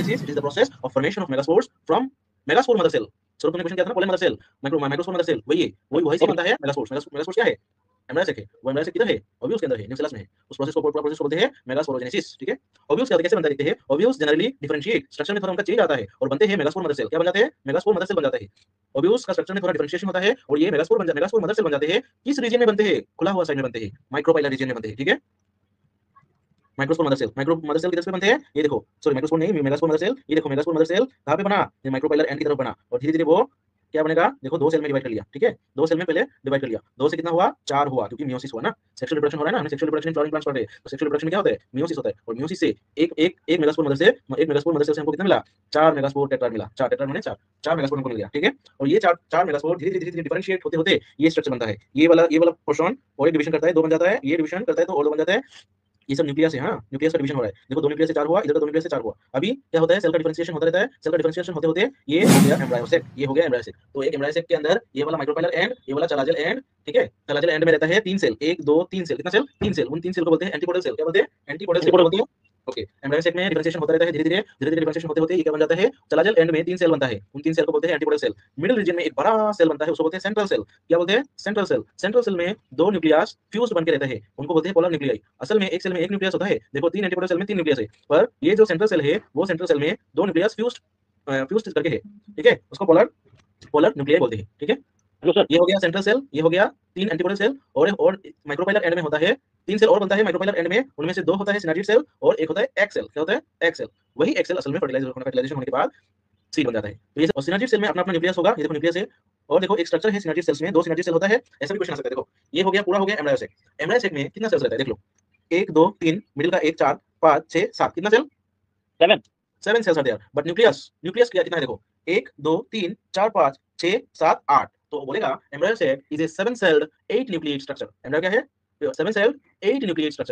Organogenesis, it is the process of formation of megaspores from megaspore mother cell. Saurabh तुमने question किया था ना, pollen mother cell, microspore mother cell, वही से बनता है मेगास्पोर्स। मेगास्पोर्स क्या है? एमब्रायो सेक है। वो एमब्रायो सेक किधर है? ओव्यूल्स के अंदर है, न्यूक्लियस में है। उस प्रोसेस को पूरा प्रोसेस को बोलते हैं मेगास्पोरोजेनेसिस, ठीक है। ओव्यूल्स क्या कैसे बनता है देखते हैं। ओव्यूल्स जनरली डिफरेंशिएट, स्ट्रक्चर में थोड़ा उनका चेंज आता है और बनते हैं मेगास्पोर मदर सेल। क्या बन जाते हैं? मेगास्पोर मदर सेल बन जाते हैं। ओव्यूल्स का स्ट्रक्चर में थोड़ा डिफरेंशिएशन होता है और ये मेगास्पोर मदर सेल बन जाते हैं। किस रीजन में बनते हैं? खुला हुआ साइड में बनते हैं, माइक्रोपाइलर रीजन में बनते हैं, ठीक है। माइक्रोस्पोर मदर सेल किधर से बनते हैं? ये देखो, सॉरी माइक्रोस्पोर नहीं, मेगास्पोर मदर सेल। ये देखो मेगास्पोर मदर सेल कहां पे बना? ये माइक्रोपाइलर एंड की तरफ बना और धीरे-धीरे वो क्या बनेगा? देखो दो सेल में डिवाइड कर लिया, ठीक है। दो सेल में पहले डिवाइड कर लिया, दो से कितना हुआ? 4 हुआ, क्योंकि मियोसिस हुआ ना। सेक्सुअल रिप्रोडक्शन हो रहा है ना, हमने सेक्सुअल रिप्रोडक्शन फ्लावरिंग प्लांट्स पढ़े हैं। तो सेक्सुअल रिप्रोडक्शन में क्या होता है? मियोसिस होता है और मियोसिस से एक मेगास्पोर मदर सेल से हमको कितना मिला? 4 मेगास्पोर टेट्राड मिला। 4 टेट्राड माने 4 मेगास्पोर हमको मिल गया, ठीक है। और ये 4 मेगास्पोर धीरे-धीरे डिफरेंशिएट होते-होते ये स्ट्रक्चर बनता है। ये वाला पोर्शन और एक डिवीजन करता है, 2 बन जाता है। ये डिवीजन करता है तो और 2 बन जाता है। ये सब न्यूक्लियस है, हाँ, न्यूक्लियस का डिवीजन हो रहा है। देखो 2 न्यूक्लियस से 4 हुआ, इधर का 2 न्यूक्लियस से 4 हुआ। अभी क्या होता है? सेल का डिफरेंशिएशन होता रहता है। सेल का डिफरेंशिएशन होते-होते ये हो गया एम्ब्रायो सेक, ये हो गया एम्ब्रायो सेक। तो एक एम्ब्रायो सेक के अंदर ये वाला माइक्रोपाइलर एंड, ये वाला चलाजल एंड, ठीक है। चलाजल एंड में रहता है 3 सेल, 1 2 3 सेल। कितना सेल? 3 सेल। उन 3 सेल को बोलते हैं एंटीपोडल सेल। क्या बोलते हैं? एंटीपोडल सेल बोलते हैं। ओके, एम्ब्रायो सेक में डिफरेंशिएशन होता रहता है धीरे-धीरे डिफरेंशिएशन होते-होते ये क्या बन जाता है? चलाजल एंड में 3 सेल बनता है। उन 3 सेल को बोलते हैं एंटीपोडल सेल। मिडिल रीजन में एक बड़ा सेल बनता है, उसको बोलते हैं सेंट्रल सेल। क्या बोलते हैं? Central cell. सेंट्रल सेल में 2 न्यूक्लियस फ्यूज्ड बनके रहते हैं, उनको बोलते हैं पोलर न्यूक्लियाई। असल में एक सेल में एक न्यूक्लियस होता है। देखो 3 एंटीपोडल सेल में 3 न्यूक्लियस है, पर ये जो सेंट्रल सेल है वो सेंट्रल सेल में 2 न्यूक्लियस फ्यूज्ड करके है, ठीक है। उसको पोलर न्यूक्लियाई बोलते हैं, ठीक है। ये हो गया सेंट्रल सेल, ये हो गया 3 एंटीपोडल सेल और माइक्रोपाइलर एंड में होता है 3 सेल और बनता है माइक्रोपाइलर एंड में। उनमें से 2 होता है सिनर्जिड सेल और एक होता है एग सेल। क्या होता है? Egg cell. वही एग सेल असल में फर्टिलाइजेशन होने के बाद सीड बन जाता है। तो ये सिनर्जिड सेल में अपना न्यूक्लियस होगा। ये देखो न्यूक्लियस है और देखो एक स्ट्रक्चर है सिनर्जिड सेल्स में, 2 सिनर्जिड सेल होता है। ऐसा भी क्वेश्चन आ सकता है। देखो ये हो गया, पूरा हो गया एम्ब्रायो सेक। एम्ब्रायो सेक में कितना सेल्स रहता है? देख लो, 1 2 3, मिडिल का 1 4 5 6 7, कितना cell? 7 cells are there. But nucleus कितना है? देखो 1 2 3 4 5 6 7 8। तो बोलेगा embryo sac is a 7 celled 8 nucleate structure. Embryo क्या है? 7 सेल्ड 8 न्यूक्लियेट स्ट्रक्चर।